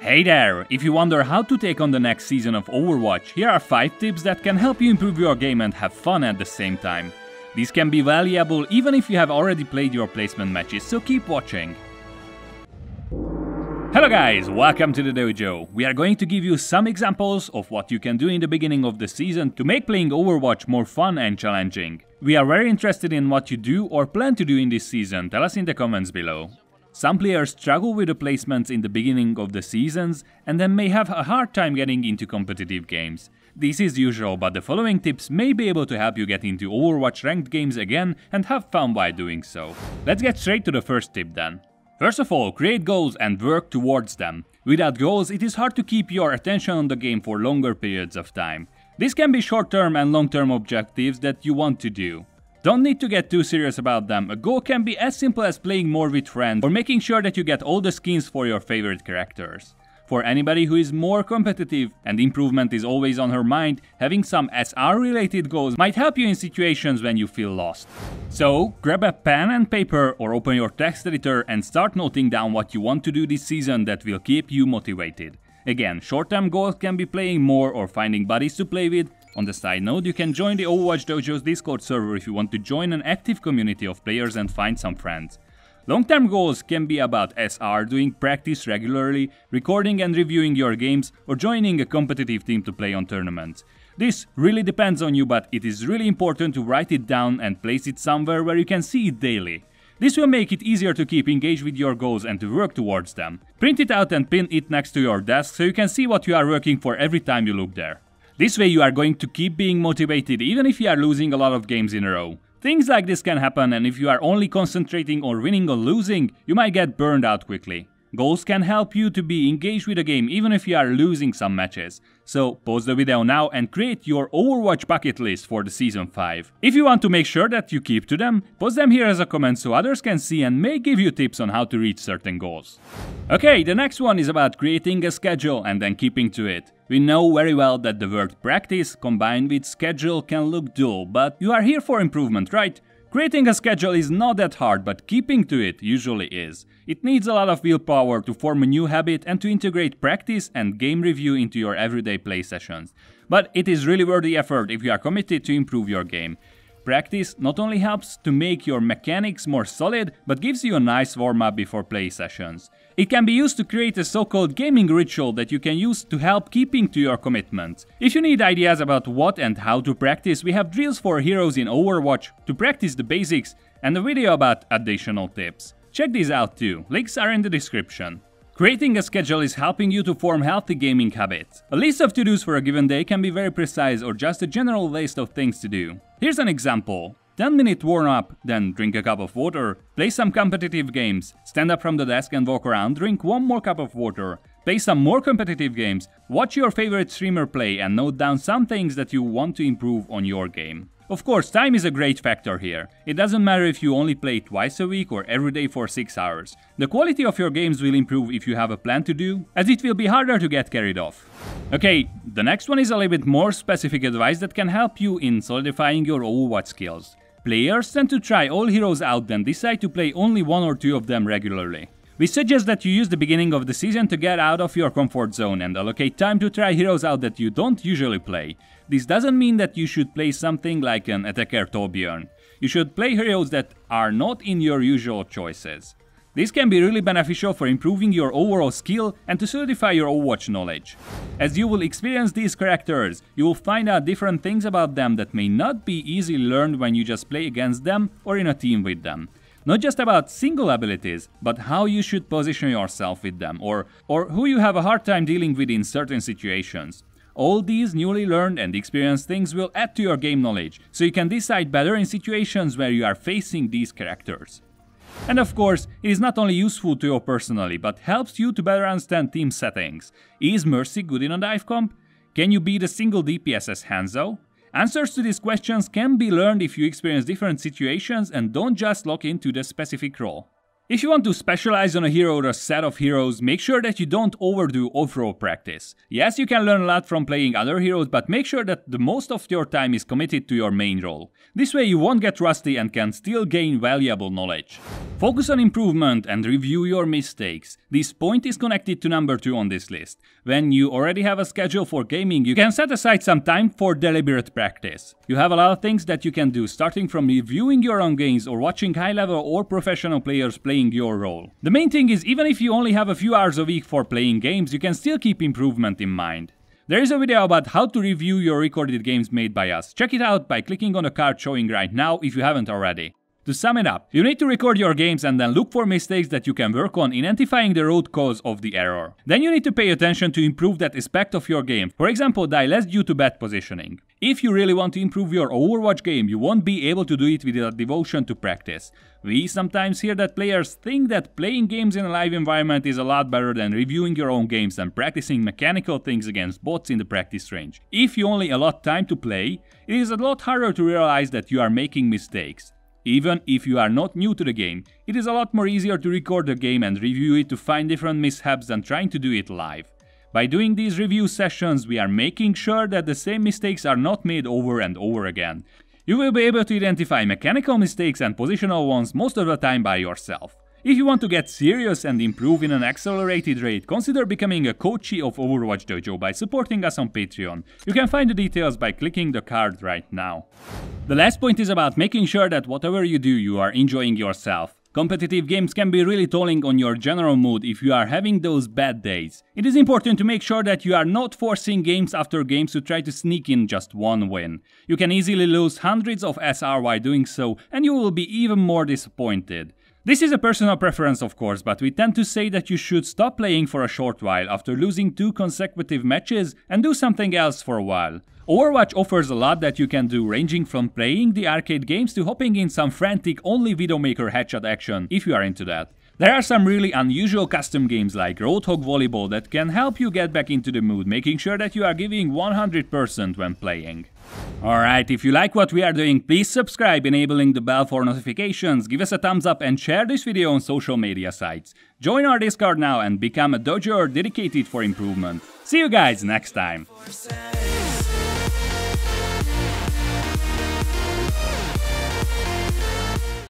Hey there! If you wonder how to take on the next season of Overwatch, here are 5 tips that can help you improve your game and have fun at the same time. These can be valuable even if you have already played your placement matches, so keep watching. Hello guys, welcome to the dojo. We are going to give you some examples of what you can do in the beginning of the season to make playing Overwatch more fun and challenging. We are very interested in what you do or plan to do in this season, tell us in the comments below. Some players struggle with the placements in the beginning of the seasons and then may have a hard time getting into competitive games. This is usual, but the following tips may be able to help you get into Overwatch ranked games again and have fun while doing so. Let's get straight to the first tip then. First of all, create goals and work towards them. Without goals, it is hard to keep your attention on the game for longer periods of time. This can be short-term and long-term objectives that you want to do. Don't need to get too serious about them. A goal can be as simple as playing more with friends or making sure that you get all the skins for your favorite characters. For anybody who is more competitive and improvement is always on her mind, having some SR related goals might help you in situations when you feel lost. So, grab a pen and paper or open your text editor and start noting down what you want to do this season that will keep you motivated. Again, short-term goals can be playing more or finding buddies to play with. On the side note, you can join the Overwatchdojo's Discord server if you want to join an active community of players and find some friends. Long-term goals can be about SR, doing practice regularly, recording and reviewing your games, or joining a competitive team to play on tournaments. This really depends on you, but it is really important to write it down and place it somewhere where you can see it daily. This will make it easier to keep engaged with your goals and to work towards them. Print it out and pin it next to your desk so you can see what you are working for every time you look there. This way you are going to keep being motivated even if you are losing a lot of games in a row. Things like this can happen, and if you are only concentrating on winning or losing, you might get burned out quickly. Goals can help you to be engaged with the game even if you are losing some matches. So pause the video now and create your Overwatch bucket list for the Season 5. If you want to make sure that you keep to them, post them here as a comment so others can see and may give you tips on how to reach certain goals. Okay, the next one is about creating a schedule and then keeping to it. We know very well that the word practice combined with schedule can look dull, but you are here for improvement, right? Creating a schedule is not that hard, but keeping to it usually is. It needs a lot of willpower to form a new habit and to integrate practice and game review into your everyday play sessions. But it is really worth the effort if you are committed to improve your game. Practice not only helps to make your mechanics more solid, but gives you a nice warm-up before play sessions. It can be used to create a so-called gaming ritual that you can use to help keeping to your commitments. If you need ideas about what and how to practice, we have drills for heroes in Overwatch to practice the basics and a video about additional tips. Check these out too, links are in the description. Creating a schedule is helping you to form healthy gaming habits. A list of to-dos for a given day can be very precise or just a general list of things to do. Here's an example. 10-minute warm-up, then drink a cup of water, play some competitive games, stand up from the desk and walk around, drink one more cup of water, play some more competitive games, watch your favorite streamer play and note down some things that you want to improve on your game. Of course, time is a great factor here. It doesn't matter if you only play twice a week or every day for 6 hours. The quality of your games will improve if you have a plan to do, as it will be harder to get carried off. Okay, the next one is a little bit more specific advice that can help you in solidifying your Overwatch skills. Players tend to try all heroes out then decide to play only one or two of them regularly. We suggest that you use the beginning of the season to get out of your comfort zone and allocate time to try heroes out that you don't usually play. This doesn't mean that you should play something like an attacker Torbjorn. You should play heroes that are not in your usual choices. This can be really beneficial for improving your overall skill and to solidify your Overwatch knowledge. As you will experience these characters, you will find out different things about them that may not be easily learned when you just play against them or in a team with them. Not just about single abilities, but how you should position yourself with them, or who you have a hard time dealing with in certain situations. All these newly learned and experienced things will add to your game knowledge, so you can decide better in situations where you are facing these characters. And of course, it is not only useful to you personally, but helps you to better understand team settings. Is Mercy good in a dive comp? Can you beat a single DPS as Hanzo? Answers to these questions can be learned if you experience different situations and don't just lock into the specific role. If you want to specialize on a hero or a set of heroes, make sure that you don't overdo off-role practice. Yes, you can learn a lot from playing other heroes, but make sure that the most of your time is committed to your main role. This way you won't get rusty and can still gain valuable knowledge. Focus on improvement and review your mistakes. This point is connected to number 2 on this list. When you already have a schedule for gaming, you can set aside some time for deliberate practice. You have a lot of things that you can do, starting from reviewing your own games or watching high-level or professional players playing your role. The main thing is, even if you only have a few hours a week for playing games, you can still keep improvement in mind. There is a video about how to review your recorded games made by us. Check it out by clicking on the card showing right now if you haven't already. To sum it up, you need to record your games and then look for mistakes that you can work on, identifying the root cause of the error. Then you need to pay attention to improve that aspect of your game, for example, die less due to bad positioning. If you really want to improve your Overwatch game, you won't be able to do it without devotion to practice. We sometimes hear that players think that playing games in a live environment is a lot better than reviewing your own games and practicing mechanical things against bots in the practice range. If you only allot time to play, it is a lot harder to realize that you are making mistakes. Even if you are not new to the game, it is a lot more easier to record the game and review it to find different mishaps than trying to do it live. By doing these review sessions, we are making sure that the same mistakes are not made over and over again. You will be able to identify mechanical mistakes and positional ones most of the time by yourself. If you want to get serious and improve in an accelerated rate, consider becoming a coachee of Overwatchdojo by supporting us on Patreon. You can find the details by clicking the card right now. The last point is about making sure that whatever you do, you are enjoying yourself. Competitive games can be really tolling on your general mood if you are having those bad days. It is important to make sure that you are not forcing games after games to try to sneak in just one win. You can easily lose hundreds of SR while doing so, and you will be even more disappointed. This is a personal preference, of course, but we tend to say that you should stop playing for a short while after losing 2 consecutive matches and do something else for a while. Overwatch offers a lot that you can do, ranging from playing the arcade games to hopping in some frantic only Widowmaker headshot action, if you are into that. There are some really unusual custom games like Roadhog Volleyball that can help you get back into the mood, making sure that you are giving 100% when playing. Alright, if you like what we are doing, please subscribe, enabling the bell for notifications, give us a thumbs up and share this video on social media sites. Join our Discord now and become a dojoer dedicated for improvement. See you guys next time!